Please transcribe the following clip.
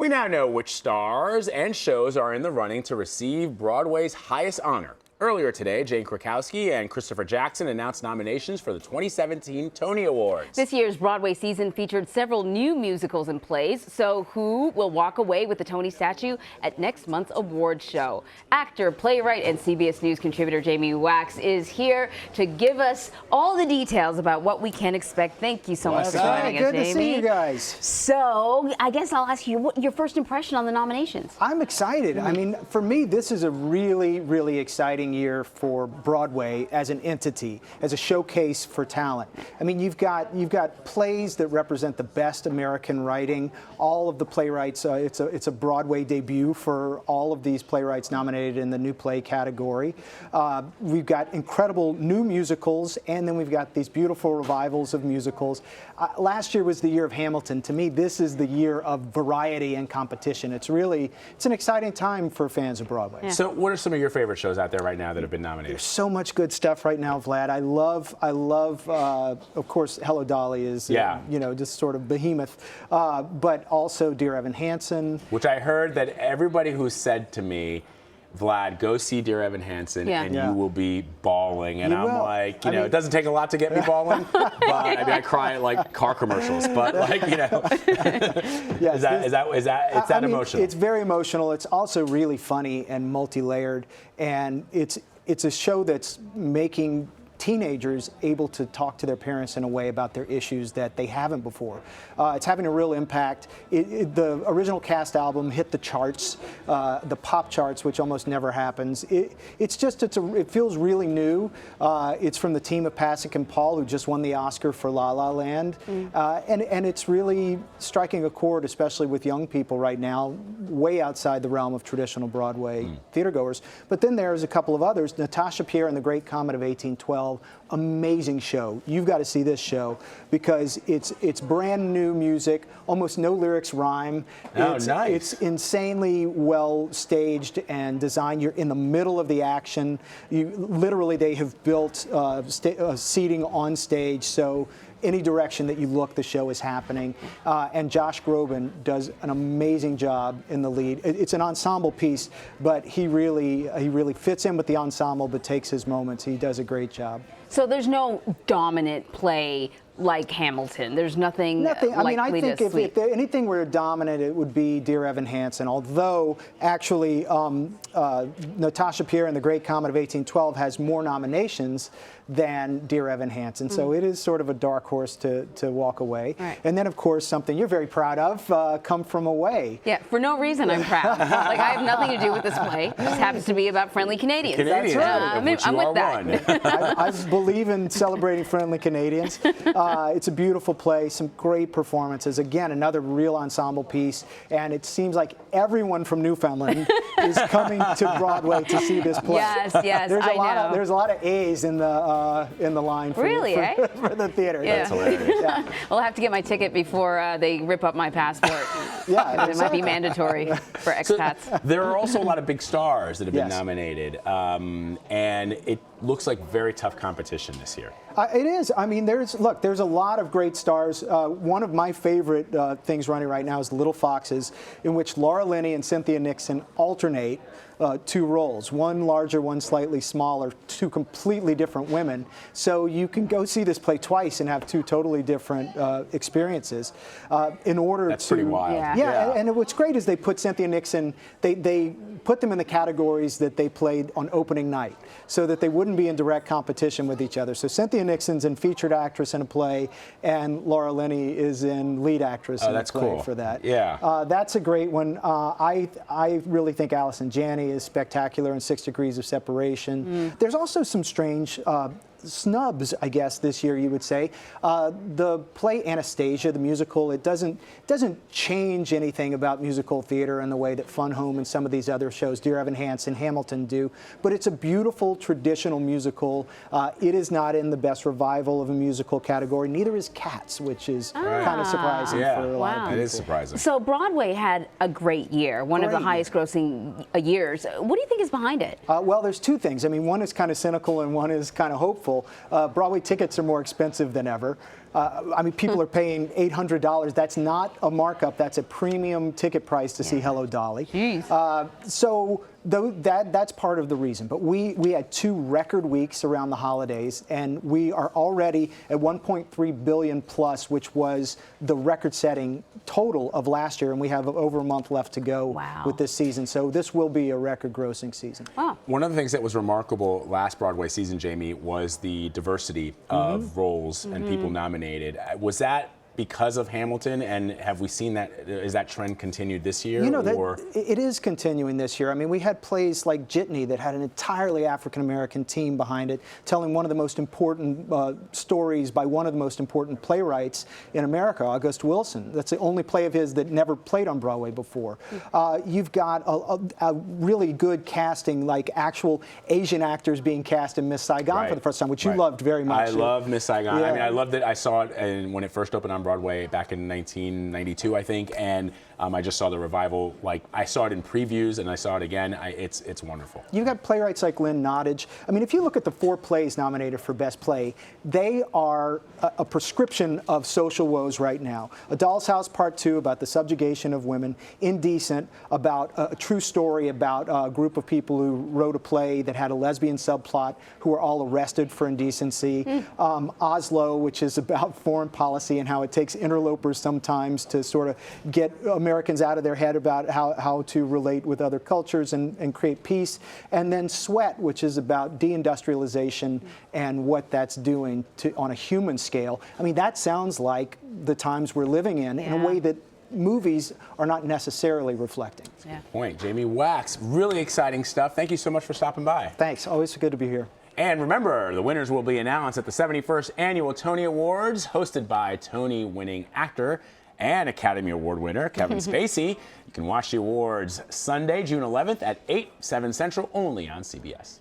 We now know which stars and shows are in the running to receive Broadway's highest honor. Earlier today, Jane Krakowski and Christopher Jackson announced nominations for the 2017 Tony Awards. This year's Broadway season featured several new musicals and plays, so who will walk away with the Tony statue at next month's awards show? Actor, playwright, and CBS News contributor Jamie Wax is here to give us all the details about what we can expect. Thank you so much for joining us, Jamie. Good to see you guys. So, I guess I'll ask you what your first impression on the nominations. I'm excited. I mean, for me, this is a really, really exciting year for Broadway as an entity, as a showcase for talent. I mean, you've got plays that represent the best American writing. All of the playwrights, it's a Broadway debut for all of these playwrights nominated in the new play category. We've got incredible new musicals, and then we've got these beautiful revivals of musicals. Last year was the year of Hamilton. To me, this is the year of variety and competition. It's an exciting time for fans of Broadway. Yeah. So what are some of your favorite shows out there right now that have been nominated? There's so much good stuff right now, Vlad. I love, of course, Hello, Dolly is, just sort of behemoth, but also Dear Evan Hansen. Which I heard that everybody who said to me, Vlad, go see Dear Evan Hansen, and you will be bawling. And I'm like, it doesn't take a lot to get me bawling, but I mean, I cry at like car commercials, but like, Yes, it's that emotional. It's very emotional. It's also really funny and multi-layered, and it's a show that's making teenagers able to talk to their parents in a way about their issues that they haven't before. It's having a real impact. The original cast album hit the charts, the pop charts, which almost never happens. It feels really new. It's from the team of Pasek and Paul, who just won the Oscar for La La Land. And it's really striking a chord, especially with young people right now, way outside the realm of traditional Broadway theatergoers. But then there's a couple of others. Natasha, Pierre and the Great Comet of 1812. Amazing show. You've got to see this show because it's brand new music, almost no lyrics rhyme. Nice. It's insanely well staged and designed. You're in the middle of the action. Literally, they have built seating on stage, so any direction that you look, the show is happening. And Josh Groban does an amazing job in the lead. It's an ensemble piece, but he really fits in with the ensemble, but takes his moments. He does a great job. So there's no dominant play like Hamilton. There's nothing. I mean, I think if anything were dominant, it would be Dear Evan Hansen. Although, actually, Natasha, Pierre and the Great Comet of 1812 has more nominations than Dear Evan Hansen. So it is sort of a dark horse to walk away. Right. And then, of course, something you're very proud of, Come From Away. Yeah, for no reason I'm proud. Like, I have nothing to do with this play. It just happens to be about friendly Canadians. Canadians, I'm with that. I believe in celebrating friendly Canadians. It's a beautiful play, some great performances. Again, another real ensemble piece, and it seems like everyone from Newfoundland is coming to Broadway to see this play. Yes, There's a lot of A's in the line for the theater. Yeah. That's hilarious. Yeah. Well, I have to get my ticket before they rip up my passport. Yeah, It might be mandatory for expats. So, there are also a lot of big stars that have been nominated, and it looks like very tough competition this year. It is. I mean, there's a lot of great stars. One of my favorite things running right now is Little Foxes, in which Laura Linney and Cynthia Nixon alternate two roles, one larger, one slightly smaller, two completely different women. So you can go see this play twice and have two totally different experiences. That's pretty wild. Yeah, and what's great is they put Cynthia Nixon, they put them in the categories that they played on opening night, so that they wouldn't be in direct competition with each other. So Cynthia Nixon's in featured actress in a play, and Laura Linney is in lead actress in a play for that. Yeah. That's a great one. I really think Allison Janney is spectacular in 6 Degrees of Separation. There's also some strange snubs, I guess, this year, you would say. The play Anastasia, the musical, it doesn't change anything about musical theater in the way that Fun Home and some of these other shows, Dear Evan Hansen, Hamilton, do. But it's a beautiful traditional musical. It is not in the best revival of a musical category. Neither is Cats, which is kind of surprising for a lot of people. It is surprising. So Broadway had a great year, one of the highest grossing years. What do you think is behind it? Well, there's two things. I mean, one is kind of cynical and one is kind of hopeful. Broadway tickets are more expensive than ever. I mean, people are paying $800. That's not a markup. That's a premium ticket price to see Hello, Dolly. So that's part of the reason. But we had 2 record weeks around the holidays, and we are already at 1.3 billion plus, which was the record-setting total of last year, and we have over a month left to go with this season. So this will be a record-grossing season. Wow. One of the things that was remarkable last Broadway season, Jamie, was the diversity of roles and people nominated. Was that because of Hamilton, and have we seen that, is that trend continued this year? You know, it is continuing this year. I mean, we had plays like Jitney that had an entirely African-American team behind it, telling one of the most important stories by one of the most important playwrights in America, August Wilson. That's the only play of his that never played on Broadway before. You've got a really good casting, like actual Asian actors being cast in Miss Saigon for the first time, which you loved very much. I love Miss Saigon. I mean, I loved it. I saw it when it first opened on Broadway back in 1992, I think, and I just saw the revival. Like, I saw it in previews, and I saw it again. It's wonderful. You've got playwrights like Lynn Nottage. I mean, if you look at the 4 plays nominated for Best Play, they are a prescription of social woes right now. A Doll's House Part 2 about the subjugation of women. Indecent, about a true story about a group of people who wrote a play that had a lesbian subplot who were all arrested for indecency. Oslo, which is about foreign policy and how it takes interlopers sometimes to sort of get Americans out of their head about how to relate with other cultures and create peace. And then Sweat, which is about deindustrialization and what that's doing on a human scale. I mean, that sounds like the times we're living in a way that movies are not necessarily reflecting. Good point. Jamie Wax, really exciting stuff. Thank you so much for stopping by. Thanks. Always good to be here. And remember, the winners will be announced at the 71st Annual Tony Awards, hosted by Tony-winning actor and Academy Award winner Kevin Spacey. You can watch the awards Sunday, June 11th at 8, 7 Central, only on CBS.